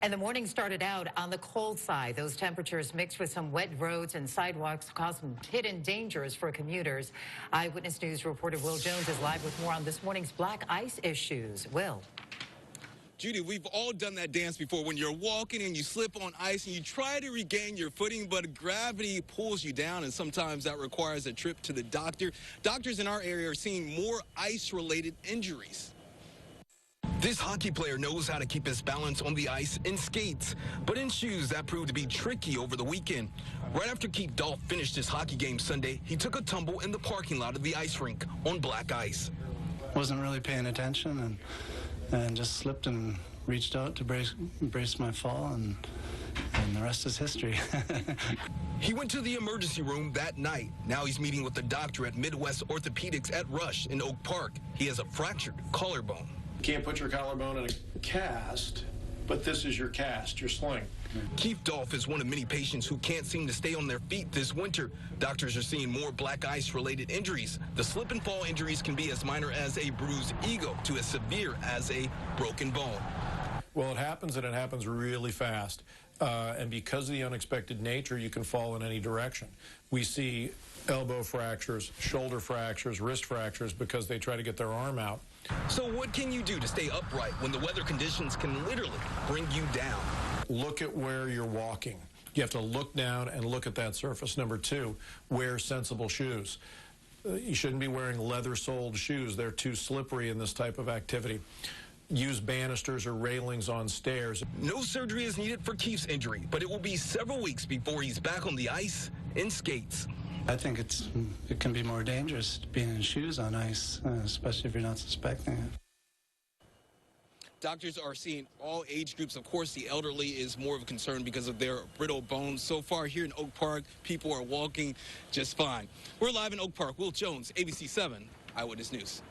And the morning started out on the cold side. Those temperatures mixed with some wet roads and sidewalks caused some hidden dangers for commuters. Eyewitness News reporter Will Jones is live with more on this morning's black ice issues. Will. Judy, we've all done that dance before when you're walking and you slip on ice and you try to regain your footing, but gravity pulls you down, and sometimes that requires a trip to the doctor. Doctors in our area are seeing more ice-related injuries. This hockey player knows how to keep his balance on the ice in skates, but in shoes that proved to be tricky over the weekend. Right after Keith Dolph finished his hockey game Sunday, he took a tumble in the parking lot of the ice rink on black ice. Wasn't really paying attention and just slipped and reached out to brace my fall, and the rest is history. He went to the emergency room that night. Now he's meeting with the doctor at Midwest Orthopaedics at Rush in Oak Park. He has a fractured collarbone. You can't put your collarbone in a cast, but this is your cast, your sling. Keith Dolph is one of many patients who can't seem to stay on their feet this winter. Doctors are seeing more black ice-related injuries. The slip and fall injuries can be as minor as a bruised ego to as severe as a broken bone. Well, it happens, and it happens really fast. And because of the unexpected nature, you can fall in any direction. We see elbow fractures, shoulder fractures, wrist fractures because they try to get their arm out. So what can you do to stay upright when the weather conditions can literally bring you down? Look at where you're walking. You have to look down and look at that surface. Number two, wear sensible shoes. You shouldn't be wearing leather-soled shoes. They're too slippery in this type of activity. Use banisters or railings on stairs. No surgery is needed for Keith's injury, but it will be several weeks before he's back on the ice in skates. I think it can be more dangerous being in shoes on ice, especially if you're not suspecting it. Doctors are seeing all age groups. Of course, the elderly is more of a concern because of their brittle bones. So far here in Oak Park, people are walking just fine. We're live in Oak Park. Will Jones, ABC 7 Eyewitness News.